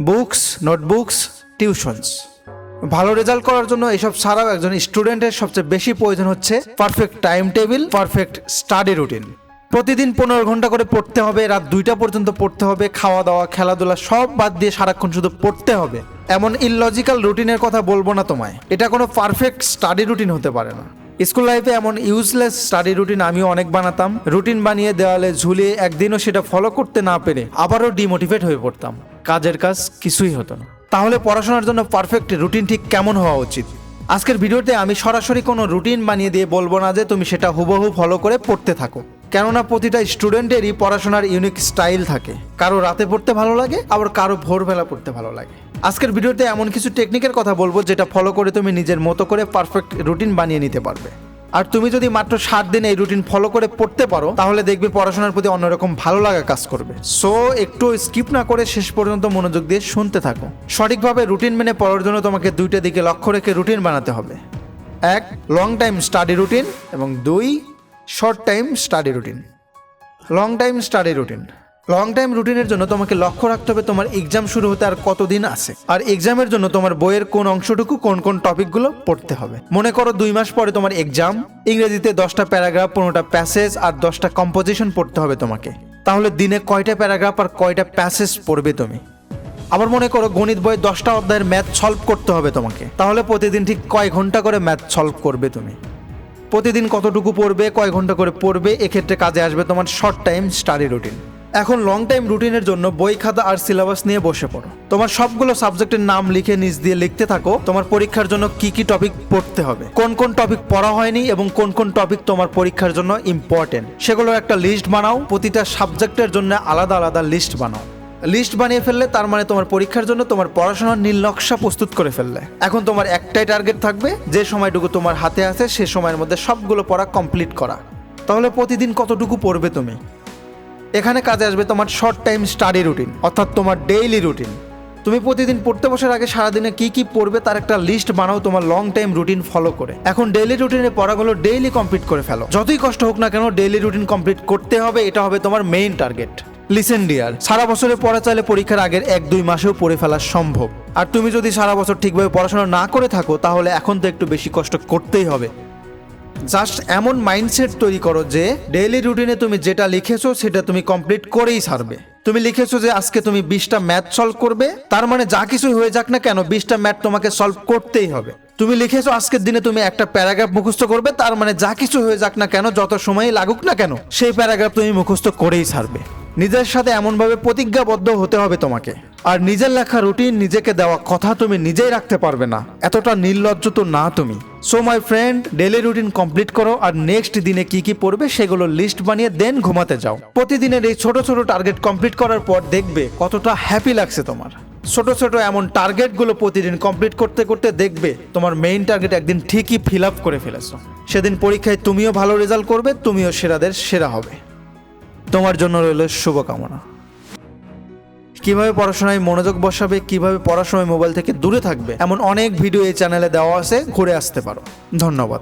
Books, notebooks, tuitions. ভালো result করার জন্য এসব ছাড়াও একজন স্টুডেন্টের সবচেয়ে বেশি প্রয়োজন হচ্ছে perfect time table, perfect study routine. প্রতিদিন 15 ঘন্টা করে পড়তে হবে, রাত 2টা পর্যন্ত পড়তে হবে, খাওয়া দাওয়া খেলাধুলা সব বাদ দিয়ে সারাক্ষণ শুধু পড়তে হবে। এমন ইললজিক্যাল রুটিনের কথা বলবো না তোমায়, এটা কোনো পারফেক্ট স্টাডি রুটিন হতে পারে না। স্কুল লাইফে এমন ইউজলেস স্টাডি রুটিন আমিও অনেক বানাতাম। রুটিন বানিয়ে দেওয়ালে ঝুলিয়ে একদিনও সেটা ফলো করতে না পেরে আবারও ডিমোটিভেট হয়ে পড়তাম, কাজের কাজ কিছুই হতো না। তাহলে পড়াশোনার জন্য পারফেক্ট রুটিন ঠিক কেমন হওয়া উচিত? আজকের ভিডিওতে আমি সরাসরি কোনো রুটিন বানিয়ে দিয়ে বলবো না যে তুমি সেটা হুবহু ফলো করে পড়তে থাকো, কেননা প্রতিটা স্টুডেন্টেরই পড়াশোনার ইউনিক স্টাইল থাকে। কারো রাতে পড়তে ভালো লাগে, আবার কারো ভোরবেলা পড়তে ভালো লাগে। আজকের ভিডিওতে এমন কিছু টেকনিকের কথা বলবো যেটা ফলো করে তুমি নিজের মতো করে পারফেক্ট রুটিন বানিয়ে নিতে পারবে। আর তুমি যদি মাত্র 7 দিন এই রুটিন ফলো করে পড়তে পারো, তাহলে দেখবে পড়াশোনার প্রতি অন্যরকম ভালো লাগা কাজ করবে। সো একটু স্কিপ না করে শেষ পর্যন্ত মনোযোগ দিয়ে শুনতে থাকো। সঠিকভাবে রুটিন মেনে পড়ার জন্য তোমাকে 2টা দিকে লক্ষ্য রেখে রুটিন বানাতে হবে। 1, লং টাইম স্টাডি রুটিন, এবং 2, short time study routine. Long time study routine. Long time রুটিনের জন্য তোমাকে লক্ষ্য রাখতে হবে তোমার এক্সাম শুরু হতে আর কতদিন আছে, আর এক্সামের জন্য তোমার বইয়ের কোন অংশটুকু কোন কোন টপিকগুলো পড়তে হবে। মনে করো 2 মাস পরে তোমার এক্সাম, ইংরেজিতে 10টা প্যারাগ্রাফ, 15টা প্যাসেজ আর 10টা কম্পোজিশন পড়তে হবে তোমাকে। তাহলে দিনে কয়টা প্যারাগ্রাফ আর কয়টা প্যাসেজ পড়বে তুমি? আবার মনে করো গণিত বই 10টা অধ্যায়ের ম্যাথ সলভ করতে হবে তোমাকে। তাহলে প্রতিদিন ঠিক কয় ঘন্টা করে ম্যাথ সলভ করবে তুমি? প্রতিদিন কতটুকু পড়বে, কয় ঘন্টা করে পড়বে, এক্ষেত্রে কাজে আসবে তোমার শর্ট টাইম স্টাডি রুটিন। এখন লং টাইম রুটিনের জন্য বই খাতা আর সিলেবাস নিয়ে বসে পড়ো। তোমার সবগুলো সাবজেক্টের নাম লিখে নিচ দিয়ে লিখতে থাকো তোমার পরীক্ষার জন্য কি কি টপিক পড়তে হবে, কোন কোন টপিক পড়া হয়নি এবং কোন কোন টপিক তোমার পরীক্ষার জন্য ইম্পর্টেন্ট, সেগুলোর একটা লিস্ট বানাও। প্রতিটা সাবজেক্টের জন্য আলাদা আলাদা লিস্ট বানাও। লিস্ট বানিয়ে ফেললে তার মানে তোমার পরীক্ষার জন্য তোমার পড়াশোনার নীল নকশা প্রস্তুত করে ফেললে। এখন তোমার একটাই টার্গেট থাকবে, যে সময়টুকু তোমার হাতে আছে সে সময়ের মধ্যে সবগুলো পড়া কমপ্লিট করা। তাহলে প্রতিদিন কতটুকু পড়বে তুমি? এখানে কাজে আসবে তোমার শর্ট টাইম স্টাডি রুটিন, অর্থাৎ তোমার ডেইলি রুটিন। তুমি প্রতিদিন পড়তে বসার আগে সারাদিনে কি কি পড়বে তার একটা লিস্ট বানাও তোমার লং টাইম রুটিন ফলো করে। এখন ডেইলি রুটিনে পড়াগুলো ডেইলি কমপ্লিট করে ফেলো। যতই কষ্ট হোক না কেন ডেইলি রুটিন কমপ্লিট করতে হবে, এটা হবে তোমার মেইন টার্গেট। লিসেন ডিয়ার, সারা বছরে পড়া চাইলে পরীক্ষার আগের 1-2 মাসেও পড়ে ফেলা সম্ভব। আর তুমি যদি সারা বছর ঠিকভাবে পড়াশোনা না করে থাকো, তাহলে এখন তো একটু বেশি কষ্ট করতেই হবে। জাস্ট এমন মাইন্ডসেট তৈরি করো যে ডেইলি রুটিনে তুমি যেটা লিখেছো সেটা তুমি কমপ্লিট করেই ছাড়বে। তুমি লিখেছো যে আজকে তুমি 20টা ম্যাথ সলভ করবে, তার মানে যা কিছু হয়ে যাক না কেন 20টা ম্যাথ তোমাকে সলভ করতেই হবে। তুমি লিখেছো আজকের দিনে তুমি একটা প্যারাগ্রাফ মুখস্থ করবে, তার মানে যা কিছু হয়ে যাক না কেন, যত সময়ই লাগুক না কেন, সেই প্যারাগ্রাফ তুমি মুখস্থ করেই ছাড়বে। নিজের সাথে এমনভাবে প্রতিজ্ঞাবদ্ধ হতে হবে তোমাকে। আর নিজের লেখা রুটিন, নিজেকে দেওয়া কথা তুমি নিজেই রাখতে পারবে না, এতটা নির্লজ্জ তো না তুমি। So my friend, daily routine complete করো আর নেক্সট দিনে কি কি পড়বে সেগুলো লিস্ট বানিয়ে দেন ঘুমাতে যাও। প্রতিদিনের এই ছোট ছোট টার্গেট কমপ্লিট করার পর দেখবে কতটা হ্যাপি লাগছে তোমার। ছোট ছোট এমন টার্গেটগুলো প্রতিদিন কমপ্লিট করতে করতে দেখবে তোমার মেইন টার্গেট একদিন ঠিকই ফিল আপ করে ফেলেছো। সেদিন পরীক্ষায় তুমিও ভালো রেজাল্ট করবে, তুমিও সেরাদের সেরা হবে। তোমার জন্য রইল শুভকামনা। কিভাবে পড়াশোনায় মনোযোগ বসাবে, কিভাবে পড়াশোনায় মোবাইল থেকে দূরে থাকবে, এমন অনেক ভিডিও এই চ্যানেলে দেওয়া আছে, ঘুরে আসতে পারো। ধন্যবাদ।